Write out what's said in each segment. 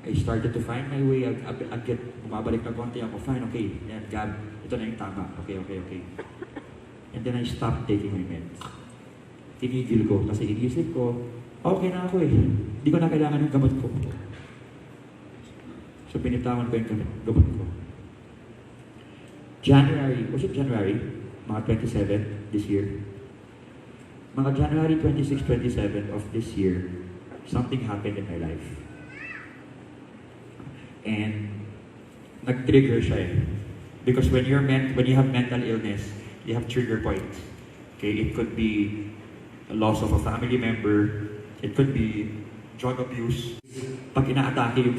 I started to find my way. I'd get, bumabalik na konti ako. Fine, okay. Yan, Gab, ito na yung tama. Okay, okay, okay. And then I stopped taking my meds. Tinigil ko kasi inisip ko, okay na ako eh. Hindi ko na kailangan ng gamot ko. So pinitawan ko yung gamot ko. January, was it January? Mga 27 this year. Mga January 26, 27 of this year, something happened in my life. And nag-trigger siya eh. Because when you have mental illness, you have trigger points. Okay, it could be a loss of a family member, it could be drug abuse. Pag ina-atake yung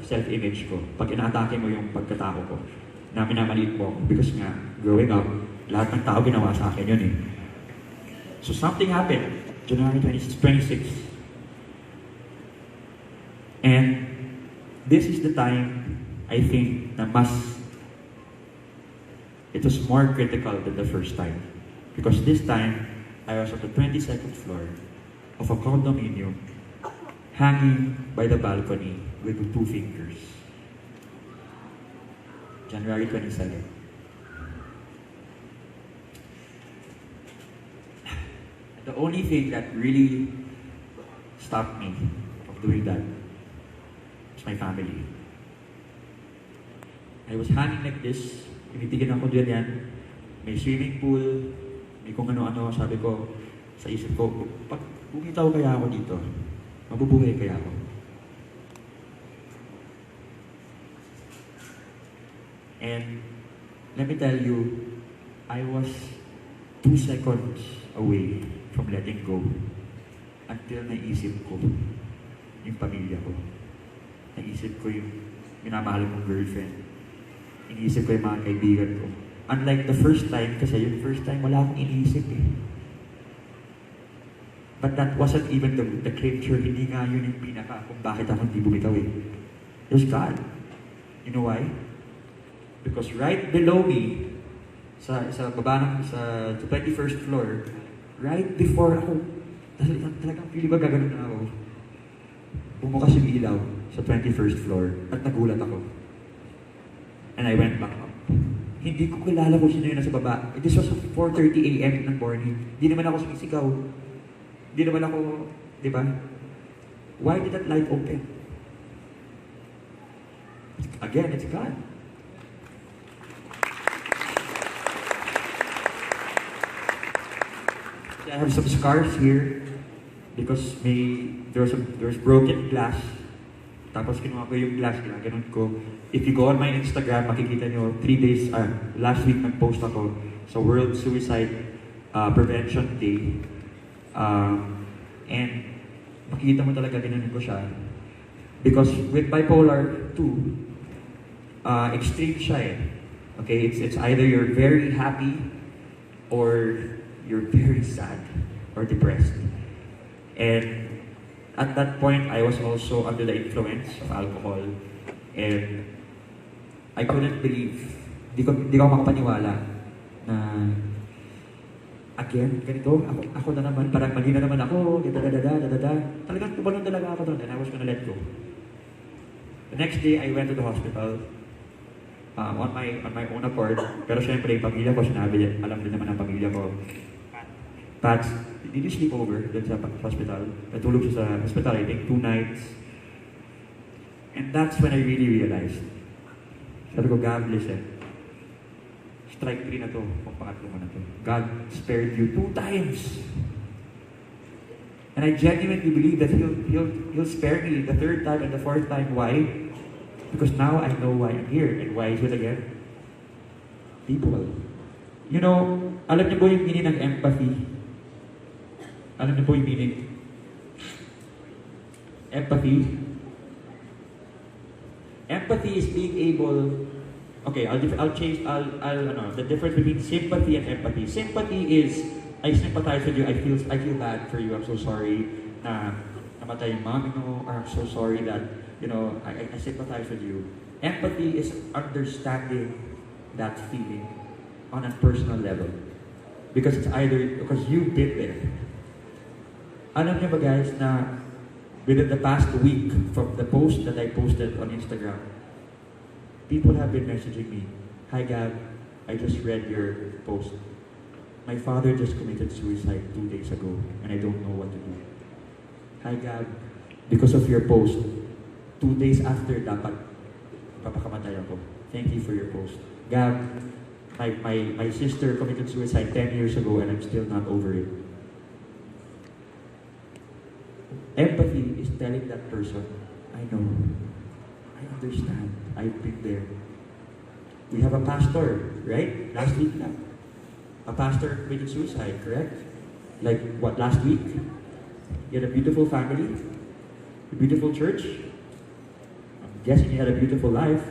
self-image ko, pag ina-atake mo yung pagkatao ko, na minamaliit mo, because nga, growing up, lahat ng tao ginawa sa akin yun eh. So something happened, January 26. And this is the time, I think, na it was more critical than the first time. Because this time, I was on the 22nd floor of a condominium, hanging by the balcony with 2 fingers. January 27. The only thing that really stopped me from doing that was my family. I was hanging like this, tinitigan ako dyan yan, may swimming pool, may kung ano-ano, sabi ko, sa isip ko, pag bumitaw kaya ako dito, mabubuhay kaya ako. And let me tell you, I was 2 seconds away from letting go until naisip ko yung pamilya ko. Naisip ko yung minamahal kong girlfriend. Iniisip ko yung mga kaibigan ko. Unlike the first time, kasi yung first time wala akong iniisip eh. But that wasn't even the clincher. Hindi nga yun yung pinaka kung bakit ako hindi bumitaw eh. It was God. You know why? Because right below me, sa baba ng, sa 21st floor, right before ako, talagang feeling ba gagano'n na ako, bumukas yung ilaw sa 21st floor at nagulat ako. And I went back up. Hindi ko kilala kung sino yun nasa baba. This was 4:30 a.m. ng morning. Hindi naman ako sumisigaw. Hindi naman ako, di ba? Why did that light open? Again, it's God. I have some scars here because there's broken glass. Tapos kinuha ko yung glass, ganun ko. If you go on my Instagram, makikita nyo, last week nag-post ako sa World Suicide Prevention Day. And makikita mo talaga ganun ko siya. Because with bipolar 2, extreme siya eh. Okay, it's either you're very happy or you're very sad or depressed. And at that point, I was also under the influence of alcohol. And I couldn't believe, di ko makapaniwala na again, ganito, ako na naman, parang mali na naman ako, da-da-da-da-da-da. Talagang tumalon talaga ako doon and I was gonna let go. The next day, I went to the hospital on my own accord. Pero syempre, yung pamilya ko, sinabi, alam din naman ng pamilya ko, Pat, did you sleep over dun sa hospital? Natulog siya sa hospital, I think 2 nights. And that's when I really realized. Sabi ko, God, listen. Strike 3 na to, kung pangatlo mo na to. God spared you 2 times. And I genuinely believe that He'll spare me the 3rd time and the 4th time. Why? Because now I know why I'm here. And why is it again? People. You know, alam niyo po yung meaning ng empathy? Alam niyo po yung meaning? Empathy. Empathy is being able. Okay, the difference between sympathy and empathy. Sympathy is, I sympathize with you. I feel bad for you. I'm so sorry na namatay yung mami mo, or I'm so sorry that I sympathize with you. Empathy is understanding that feeling on a personal level, because it's either because you've been there. Alam niyo ba guys na within the past week from the post that I posted on Instagram, people have been messaging me, "Hi Gab, I just read your post. My father just committed suicide 2 days ago and I don't know what to do. Hi Gab, because of your post, 2 days after dapat papakamatay ako. Thank you for your post. Gab, my sister committed suicide 10 years ago and I'm still not over it." Empathy is telling that person, I know, I understand, I've been there. We have a pastor, right? Last week na. A pastor committed suicide, correct? Like what, last week? He had a beautiful family, a beautiful church. I'm guessing he had a beautiful life.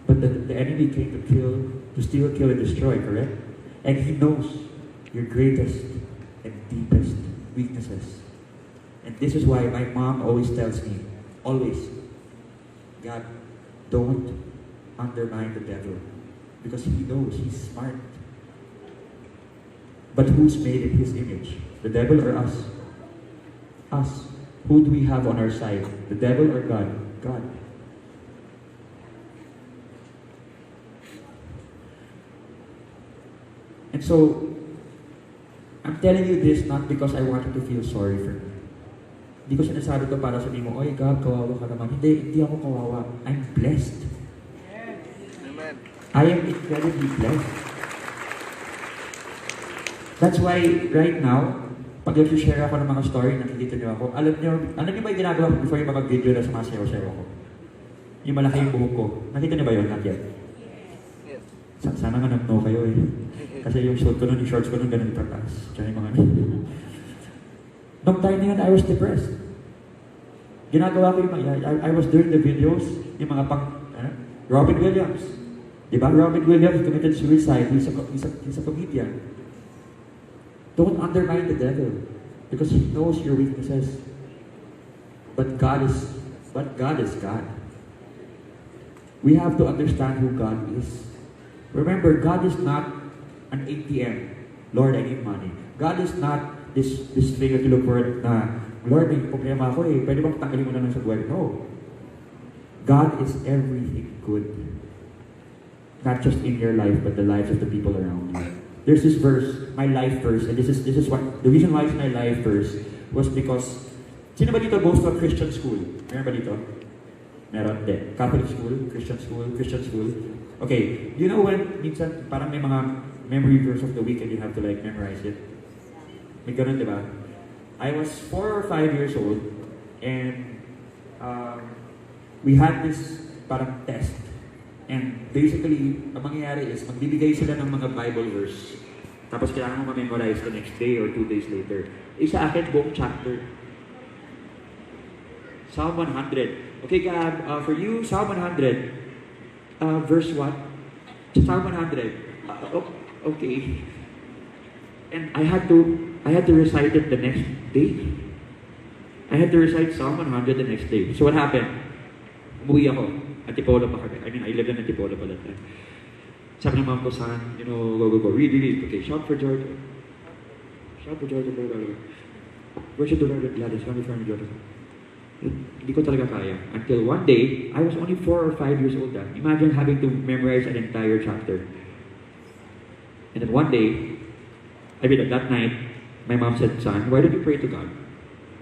But the enemy came to kill, to steal, kill, and destroy, correct? And he knows your greatest and deepest weaknesses. And this is why my mom always tells me, always, God, don't undermine the devil. Because he knows, he's smart. But who's made in his image? The devil or us? Us. Who do we have on our side? The devil or God? God. And so, I'm telling you this not because I want you to feel sorry for me. Hindi ko sinasabi to para sabihin mo, "Oy, Gab, kawawa ka naman." Hindi ako kawawa. I'm blessed. Amen. I am incredibly blessed. That's why, right now, pag nag-share ako ng mga story, nakikita niyo ako, alam niyo ba yung ginagawa ko before yung mga video na sumasayaw-sayaw ako? Yung malaki yung buhok ko. Nakita niyo ba yun? Not yet. Yes. Sana nga nag-know kayo eh. Kasi yung suit ko nun, yung shorts ko nun, ganun pataas. Tsaka yung mga Nung time na yun, I was depressed. Ginagawa ko yung mga, I was doing the videos, yung mga Robin Williams. Diba? Robin Williams committed suicide. He's a comedian. Don't undermine the devil. Because he knows your weaknesses. But God is God. We have to understand who God is. Remember, God is not an ATM. Lord, I need money. God is not this thing that you look for na, Lord, may problema ako eh. Pwede bang tanggalin mo na lang sa buhay? No. God is everything good. Not just in your life, but the lives of the people around you. There's this verse, my life verse, and this is what, the reason why it's my life verse was because, sino ba dito goes to a Christian school? Meron ba dito? Meron? Hindi. Catholic school, Christian school. Okay, you know when, minsan, parang may mga memory verse of the week and you have to like memorize it? May ganun, di ba? I was 4 or 5 years old and we had this parang test. And basically, ang mangyayari is, magbibigay sila ng mga Bible verse. Tapos kailangan mo ma-memorize the next day or 2 days later. Sa akin, buong chapter. Psalm 100. Okay, Gab, for you, Psalm 100. Verse what? Psalm 100. Okay. And I had to recite it the next day. I had to recite Psalm 100 the next day. So what happened? Umuwi ako. Antipolo pa kami. I lived in Antipolo pa that time. Sabi ng mom ko, "Son, go. Read. Okay, shout for Georgia. Shout for Georgia, Lord. Worship the Lord with gladness. Come before me, Georgia." Hindi ko talaga kaya. Until one day, I was only 4 or 5 years old then. Imagine having to memorize an entire chapter. And then one day, that night, my mom said, "Son, why don't you pray to God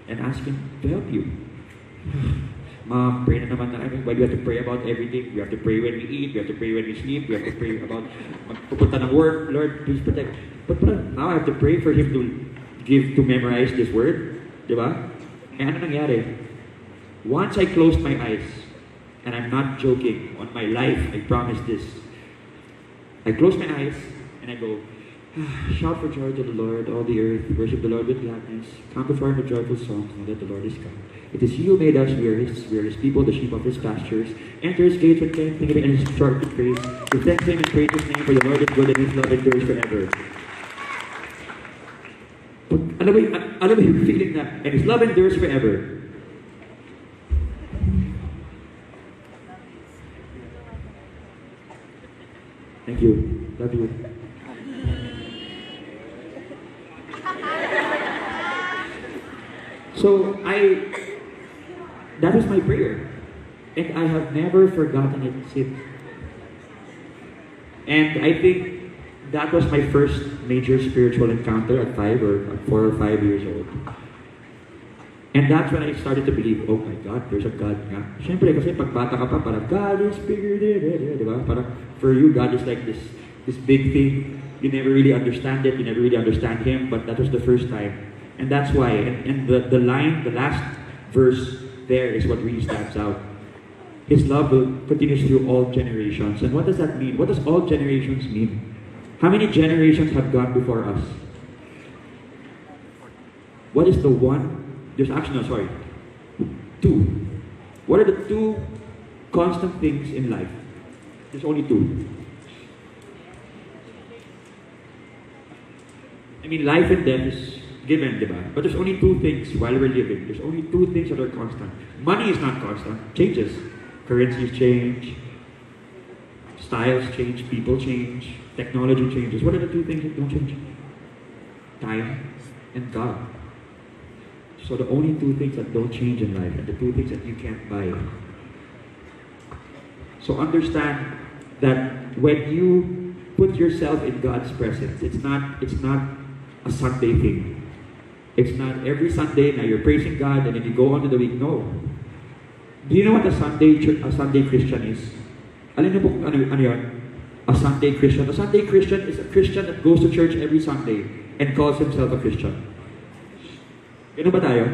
and ask Him to help you?" Mom, pray na naman na. Why do we have to pray about everything? We have to pray when we eat, we have to pray when we sleep, we have to pray about magpupunta ng work. Lord, please protect. But now I have to pray for Him to memorize this word. Diba? Eh, ano nangyari? Once I closed my eyes, and I'm not joking, on my life, I promise this. I close my eyes, and I go, "Shout for joy to the Lord, all the earth. Worship the Lord with gladness. Come before Him with joyful songs, know that the Lord is God. It is He who made us, we are His people, the sheep of His pastures. Enter His gates with thanksgiving and His courts with praise. We thank Him and praise His name, for the Lord is good and His love endures forever." Alam mo yung feeling na, and His love endures forever. Thank you. Love you. So that was my prayer. And I have never forgotten it since. And I think that was my first major spiritual encounter at 4 or 5 years old. And that's when I started to believe, oh my God, there's a God nga. Siyempre, kasi pag bata ka pa, parang God is bigger than, di ba? Parang for you, God is like this big thing. You never really understand it, you never really understand Him, but that was the first time. And that's why, and the last verse there is what really stands out. His love continues through all generations. And what does that mean? What does all generations mean? How many generations have gone before us? What is the one? There's actually, no, sorry. 2. What are the 2 constant things in life? There's only 2. I mean, life and death is given, diba? But there's only 2 things while we're living. There's only 2 things that are constant. Money is not constant. Changes. Currencies change. Styles change. People change. Technology changes. What are the 2 things that don't change? Time and God. So the only 2 things that don't change in life, and the 2 things that you can't buy. So understand that when you put yourself in God's presence, it's not a Sunday thing. It's not every Sunday now you're praising God and then you go on to the week. No. Do you know what a Sunday Christian is? Alam niyo po kung ano yun? A Sunday Christian. A Sunday Christian is a Christian that goes to church every Sunday and calls himself a Christian. Ano ba tayo?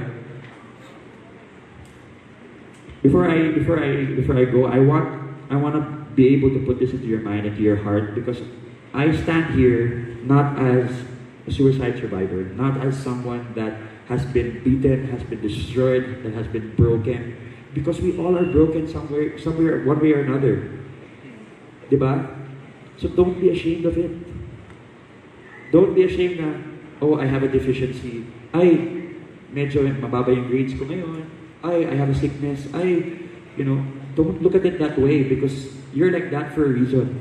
Before I go, I want to be able to put this into your mind, into your heart, because I stand here not as a suicide survivor, not as someone that has been beaten, has been destroyed, that has been broken, because we all are broken somewhere, one way or another. Diba? So don't be ashamed of it. Don't be ashamed na, oh, I have a deficiency. Medyo mababa yung grades ko ngayon. I have a sickness. Don't look at it that way, because you're like that for a reason.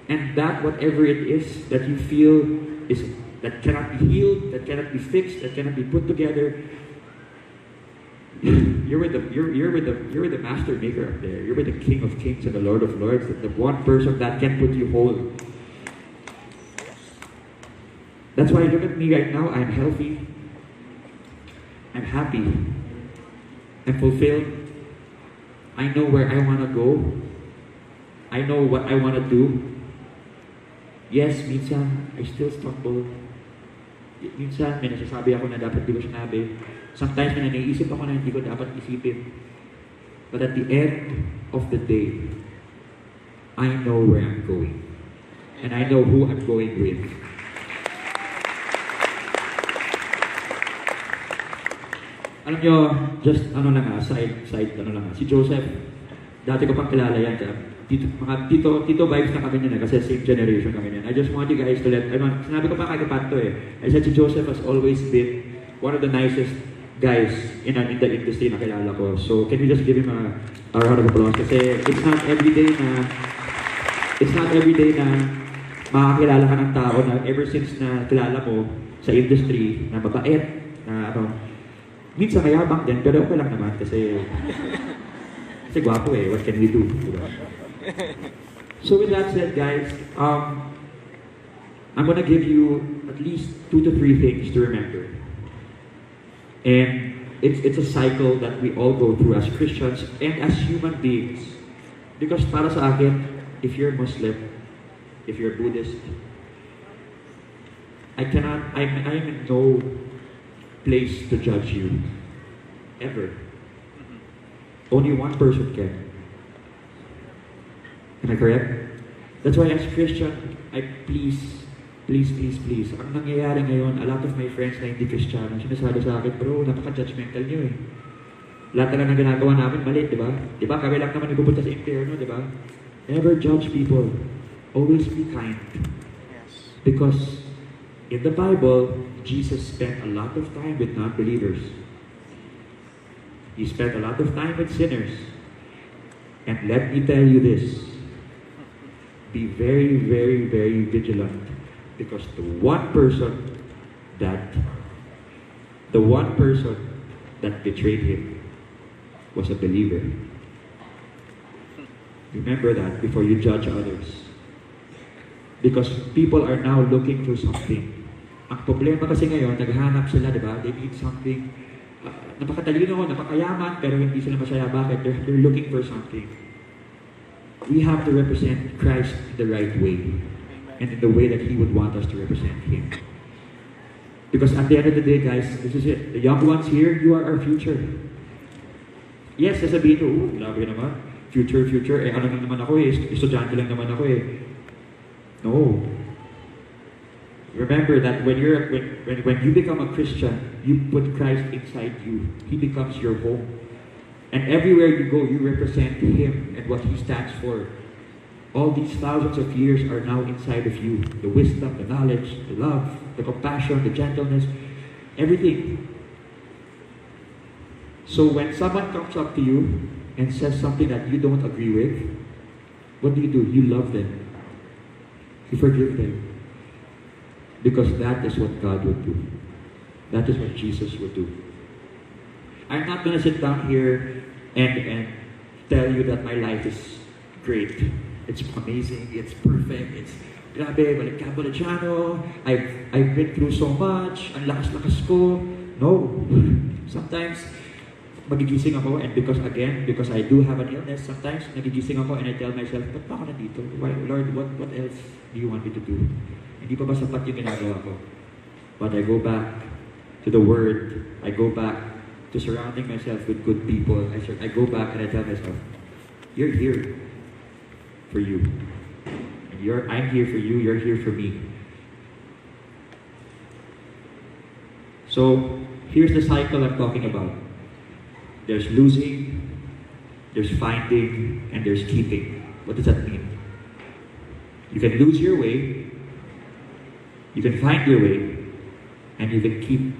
And that, whatever it is that you feel that cannot be healed, that cannot be fixed, that cannot be put together, you're with the master maker up there. You're with the King of Kings and the Lord of Lords. The one person that can put you whole. That's why look at me right now. I'm healthy. I'm happy. I'm fulfilled. I know where I want to go. I know what I want to do. Yes, minsan, I still stumble. Minsan, may nasasabi ako na dapat di ko sinabi. Sometimes, may naiisip ako na hindi ko dapat isipin. But at the end of the day, I know where I'm going. And I know who I'm going with. Alam nyo, just si Joseph, dati ko pang kilala yan, tito vibes na kami niyan kasi same generation kami niyan. I just want you guys to sinabi ko pa kay Kapato I said si Joseph has always been one of the nicest guys in the industry na kilala ko. So can we just give him a round of applause? Kasi it's not every day na makakilala ka ng tao na ever since na kilala mo sa industry na mabait, na minsan mayabang din, pero okay lang naman kasi gwapo what can we do? Diba? So with that said, guys, I'm gonna give you at least 2 to 3 things to remember. And it's a cycle that we all go through as Christians and as human beings. Because para sa akin, if you're Muslim, if you're Buddhist, I'm in no place to judge you. Ever. Only one person can. Am I correct? That's why as Christian, please, ang nangyayari ngayon, a lot of my friends na hindi Kristiyano, sinasabi sa akin, bro, napaka-judgmental nyo Lahat na ginagawa namin, mali, di ba? Di ba? Kami lang naman nagpupunta sa impyerno, di ba? Never judge people. Always be kind. Yes. Because in the Bible, Jesus spent a lot of time with non-believers. He spent a lot of time with sinners. And let me tell you this. Be very, very, very vigilant. Because the one person that the one person that betrayed him was a believer. Remember that before you judge others. Because people are now looking for something. Ang problema kasi ngayon, naghahanap sila, di ba? They need something. Napakatalino, napakayaman, pero hindi sila masaya. Bakit? They're looking for something. We have to represent Christ the right way. And in the way that He would want us to represent Him. Because at the end of the day, guys, this is it. The young ones here, you are our future. Yes, sasabihin ko, grabe naman. Future. Ano lang naman ako estudyante lang naman ako No. Remember that when you become a Christian, you put Christ inside you. He becomes your home. And everywhere you go, you represent Him and what He stands for. All these thousands of years are now inside of you. The wisdom, the knowledge, the love, the compassion, the gentleness, everything. So when someone comes up to you and says something that you don't agree with, what do? You love them. You forgive them. Because that is what God would do. That is what Jesus would do. I'm not going to sit down here and tell you that my life is great. It's amazing. It's perfect. It's grabe, balik-balichano. I've been through so much. Ang lakas-lakas ko. No. Sometimes, magigising ako and because I do have an illness, sometimes nagigising ako and I tell myself, ba't pa ako nandito? Why, Lord, what else do you want me to do? Hindi pa ba sapat yung ginagawa ko? But I go back to the Word. I go back to surrounding myself with good people. I go back and I tell myself, you're here for you. And I'm here for you, you're here for me. So, here's the cycle I'm talking about. There's losing, there's finding, and there's keeping. What does that mean? You can lose your way, you can find your way, and you can keep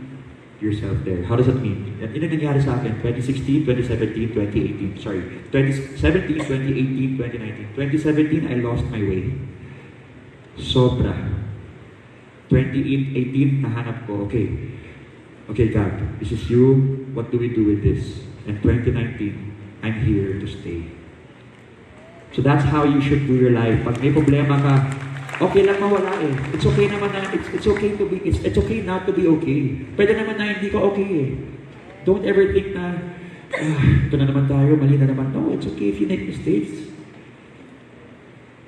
yourself there. How does that mean? Yan ang nangyari sa akin, 2016, 2017, 2018. Sorry, 2017, 2018, 2019. 2017, I lost my way. Sobra. 2018, nahanap ko, okay God, this is you, what do we do with this? And 2019, I'm here to stay. So that's how you should do your life. Pag may problema ka, okay lang mawala It's okay naman na, it's okay to be, it's okay not to be okay. Pwede naman na hindi ka okay Don't ever think na, ito na naman tayo, mali na naman. No, it's okay if you make mistakes.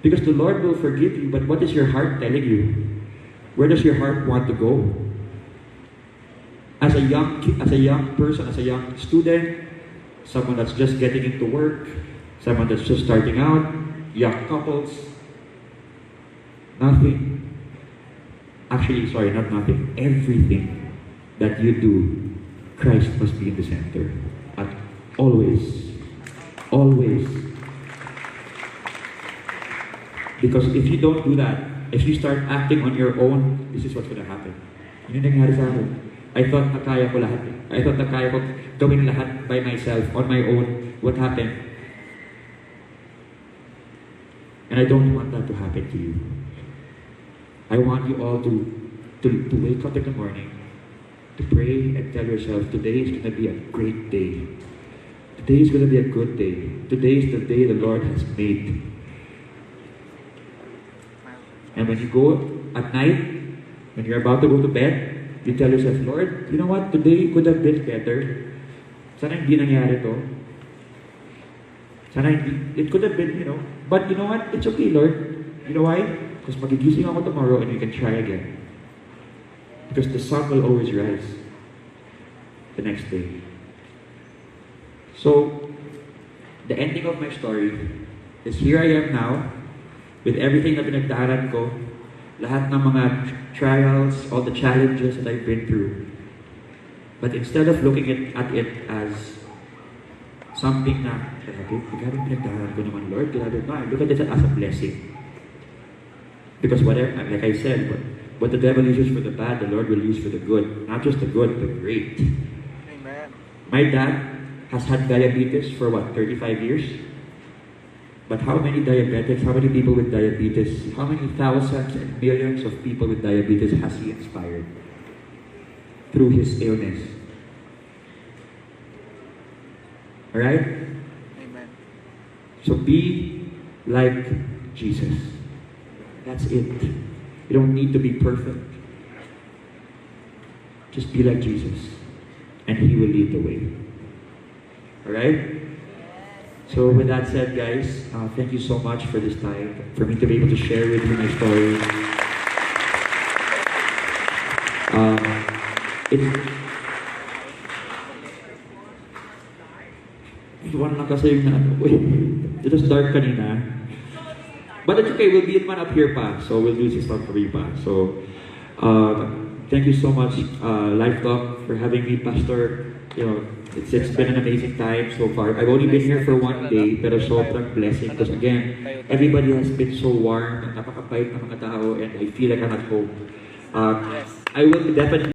Because the Lord will forgive you, but what is your heart telling you? Where does your heart want to go? As a young person, as a young student, someone that's just getting into work, someone that's just starting out, young couples, nothing. Actually, sorry, not nothing. Everything that you do, Christ must be in the center. At always. Always. Because if you don't do that, if you start acting on your own, this is what's going to happen. Yun yung nangyari sa akin. I thought na kaya ko lahat. I thought na kaya ko gawin lahat by myself, on my own. What happened? And I don't want that to happen to you. I want you all to wake up in the morning, to pray and tell yourself, today is going to be a great day. Today is going to be a good day. Today is the day the Lord has made. And when you go at night, when you're about to go to bed, you tell yourself, Lord, you know what? Today could have been better. Sana hindi nangyari to. Sana hindi. It could have been, But you know what? It's okay, Lord. You know why? Because magigising ako tomorrow and we can try again. Because the sun will always rise the next day. So, the ending of my story is here I am now, with everything na pinagdaanan ko, lahat ng mga trials, all the challenges that I've been through. But instead of looking at it as something na, grabe pinagdaanan ko naman, Lord, grabe ba? I look at it as a blessing. Because whatever, like I said, what the devil uses for the bad, the Lord will use for the good. Not just the good, but great. Amen. My dad has had diabetes for 35 years? But how many diabetics, how many people with diabetes, how many thousands and millions of people with diabetes has he inspired through his illness? Alright? Amen. So be like Jesus. That's it. You don't need to be perfect. Just be like Jesus. And He will lead the way. Alright? So with that said, guys, thank you so much for this time, for me to be able to share with you my story. One lang kasi yung ano, it was dark kanina. But it's okay, we'll be man up here pa. So we'll do this one for you pa. So, thank you so much, Life Talk, for having me, Pastor. You know, it's been an amazing time so far. I've only been here for one day, pero sobrang blessing. Because again, everybody has been so warm and napakabait ng mga tao, and I feel like I'm at home. I will definitely